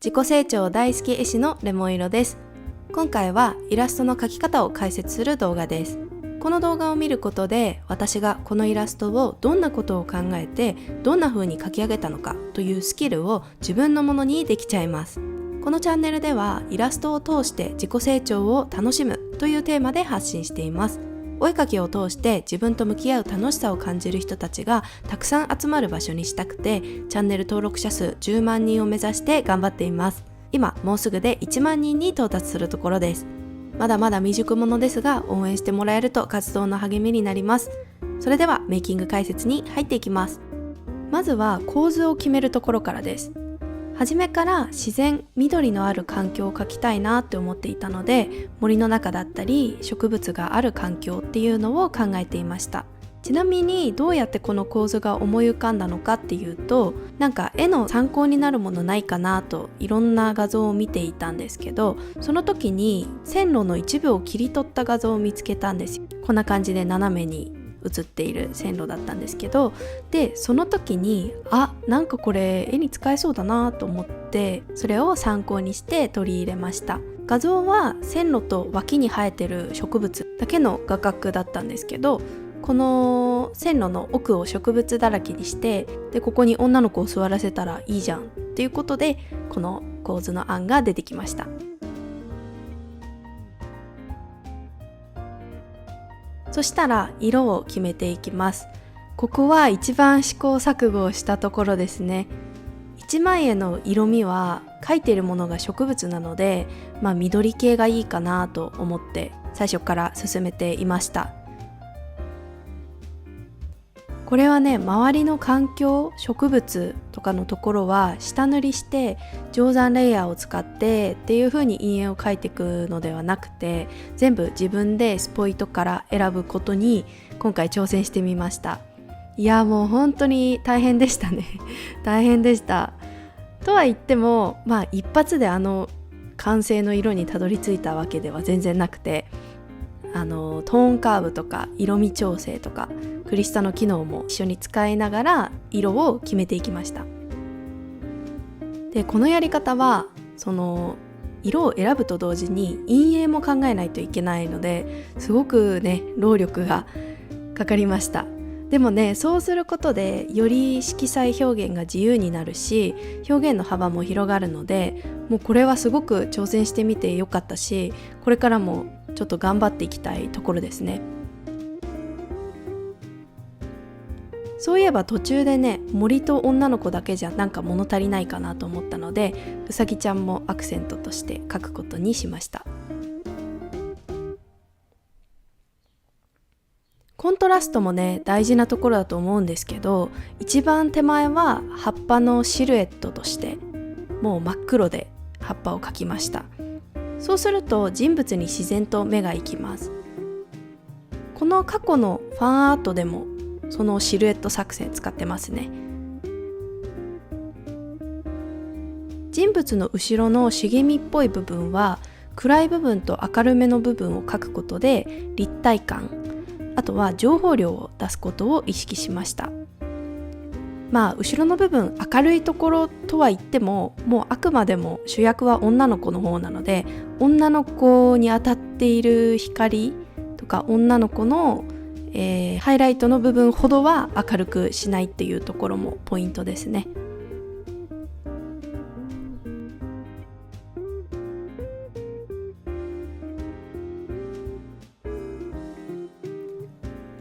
自己成長大好き絵師のレモン色です。今回はイラストの描き方を解説する動画です。この動画を見ることで、私がこのイラストをどんなことを考えてどんな風に描き上げたのかというスキルを自分のものにできちゃいます。このチャンネルではイラストを通して自己成長を楽しむというテーマで発信しています。お絵描きを通して自分と向き合う楽しさを感じる人たちがたくさん集まる場所にしたくて、チャンネル登録者数10万人を目指して頑張っています。今もうすぐで1万人に到達するところです。まだまだ未熟者ですが、応援してもらえると活動の励みになります。それではメイキング解説に入っていきます。まずは構図を決めるところからです。初めから自然、緑のある環境を描きたいなって思っていたので、森の中だったり植物がある環境っていうのを考えていました。ちなみにどうやってこの構図が思い浮かんだのかっていうと、なんか絵の参考になるものないかなといろんな画像を見ていたんですけど、その時に線路の一部を切り取った画像を見つけたんですよ。こんな感じで斜めに映っている線路だったんですけど、でその時になんかこれ絵に使えそうだなと思って、それを参考にして取り入れました。画像は線路と脇に生えてる植物だけの画角だったんですけど、この線路の奥を植物だらけにして、でここに女の子を座らせたらいいじゃんっていうことで、この構図の案が出てきました。そしたら色を決めていきます。ここは一番試行錯誤をしたところですね。一枚絵の色味は描いているものが植物なので、緑系がいいかなと思って最初から進めていました。これはね、周りの環境、植物とかのところは下塗りして定山レイヤーを使ってっていう風に陰影を描いていくのではなくて、全部自分でスポイトから選ぶことに今回挑戦してみました。いやもう本当に大変でしたね大変でした。とは言っても一発で完成の色にたどり着いたわけでは全然なくて、トーンカーブとか色味調整とかクリスタの機能も一緒に使いながら色を決めていきました。でこのやり方はその色を選ぶと同時に陰影も考えないといけないので、すごくね労力がかかりました。でもね、そうすることでより色彩表現が自由になるし、表現の幅も広がるので、もうこれはすごく挑戦してみてよかったし、これからもちょっと頑張っていきたいところですね。そういえば途中でね、森と女の子だけじゃなんか物足りないかなと思ったので、うさぎちゃんもアクセントとして描くことにしました。コントラストもね大事なところだと思うんですけど、一番手前は葉っぱのシルエットとしてもう真っ黒で葉っぱを描きました。そうすると人物に自然と目が行きます。この過去のファンアートでもそのシルエット作戦使ってますね。人物の後ろの茂みっぽい部分は暗い部分と明るめの部分を描くことで立体感、あとは情報量を出すことを意識しました。後ろの部分明るいところとは言っても、もうあくまでも主役は女の子の方なので、女の子に当たっている光とか女の子の、ハイライトの部分ほどは明るくしないっていうところもポイントですね。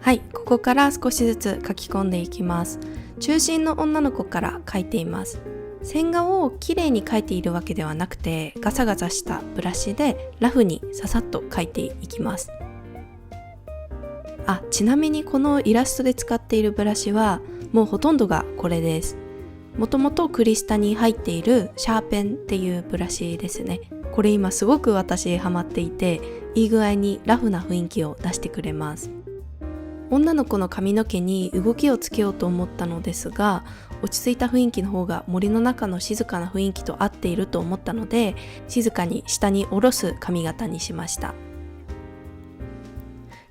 はい、ここから少しずつ書き込んでいきます。中心の女の子から描いています。線画をきれいに描いているわけではなくて、ガサガサしたブラシでラフにささっと描いていきます。ちなみにこのイラストで使っているブラシはもうほとんどがこれです。もともとクリスタに入っているシャーペンっていうブラシですね。これ今すごく私ハマっていて、いい具合にラフな雰囲気を出してくれます。女の子の髪の毛に動きをつけようと思ったのですが、落ち着いた雰囲気の方が森の中の静かな雰囲気と合っていると思ったので、静かに下に下ろす髪型にしました。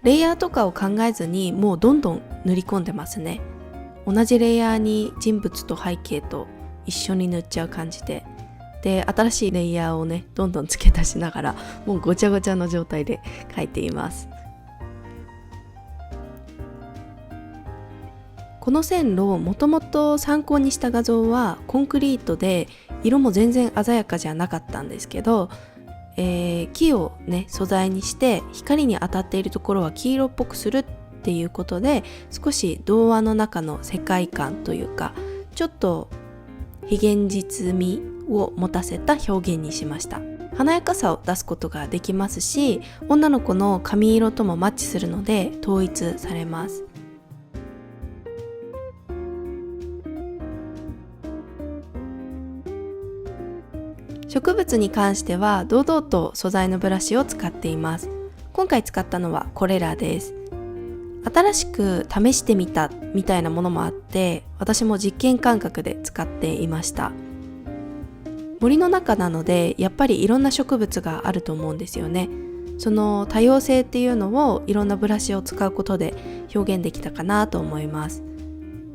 レイヤーとかを考えずにもうどんどん塗り込んでますね。同じレイヤーに人物と背景と一緒に塗っちゃう感じで、で新しいレイヤーをねどんどん付け足しながらもうごちゃごちゃの状態で描いています。この線路もともと参考にした画像はコンクリートで色も全然鮮やかじゃなかったんですけど、木をね素材にして光に当たっているところは黄色っぽくするっていうことで、少し童話の中の世界観というかちょっと非現実味を持たせた表現にしました。華やかさを出すことができますし、女の子の髪色ともマッチするので統一されます。植物に関しては堂々と素材のブラシを使っています。今回使ったのはこれらです。新しく試してみたみたいなものもあって、私も実験感覚で使っていました。森の中なのでやっぱりいろんな植物があると思うんですよね。その多様性っていうのをいろんなブラシを使うことで表現できたかなと思います。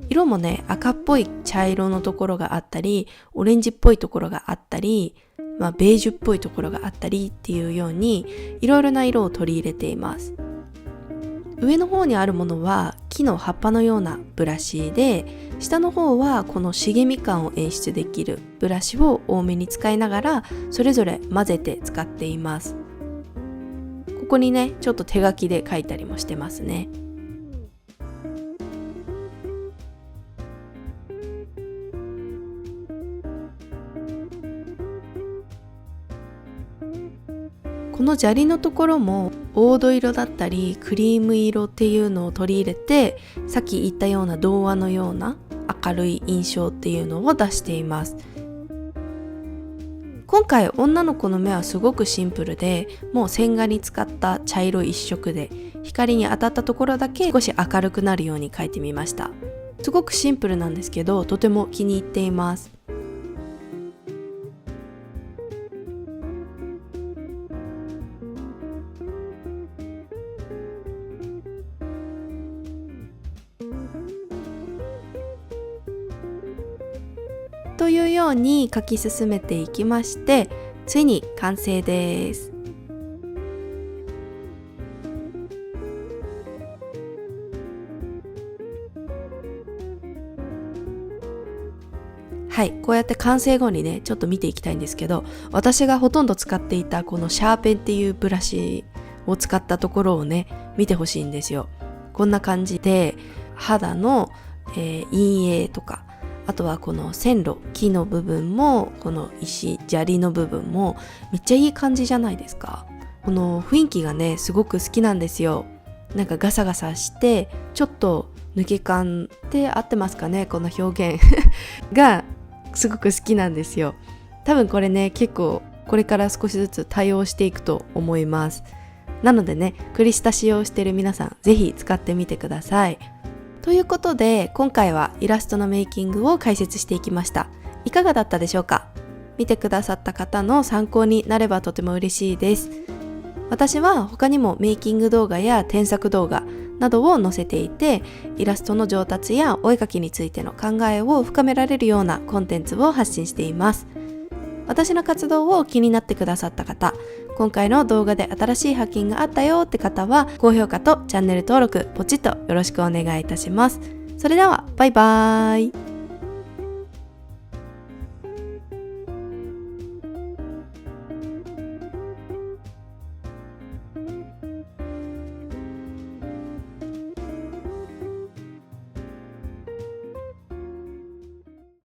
色もね、赤っぽい茶色のところがあったり、オレンジっぽいところがあったり、ベージュっぽいところがあったりっていうようにいろいろな色を取り入れています。上の方にあるものは木の葉っぱのようなブラシで、下の方はこの茂み感を演出できるブラシを多めに使いながらそれぞれ混ぜて使っています。ここにねちょっと手書きで書いたりもしてますね。この砂利のところも黄土色だったりクリーム色っていうのを取り入れて、さっき言ったような童話のような明るい印象っていうのを出しています。今回女の子の目はすごくシンプルで、もう線画に使った茶色一色で光に当たったところだけ少し明るくなるように描いてみました。すごくシンプルなんですけどとても気に入っています。というように書き進めていきまして、ついに完成です。はい、こうやって完成後にねちょっと見ていきたいんですけど、私がほとんど使っていたこのシャーペンっていうブラシを使ったところをね見てほしいんですよ。こんな感じで肌の、陰影とか、あとはこの線路、木の部分もこの石、砂利の部分もめっちゃいい感じじゃないですか。この雰囲気がねすごく好きなんですよ。なんかガサガサしてちょっと抜け感って合ってますかね、この表現がすごく好きなんですよ。多分これね結構これから少しずつ対応していくと思います。なのでね、クリスタ使用している皆さんぜひ使ってみてください。ということで今回はイラストのメイキングを解説していきました。いかがだったでしょうか。見てくださった方の参考になればとても嬉しいです。私は他にもメイキング動画や添削動画などを載せていて、イラストの上達やお絵描きについての考えを深められるようなコンテンツを発信しています。私の活動を気になってくださった方、今回の動画で新しい発見があったよって方は高評価とチャンネル登録ポチッとよろしくお願いいたします。それではバイバーイ。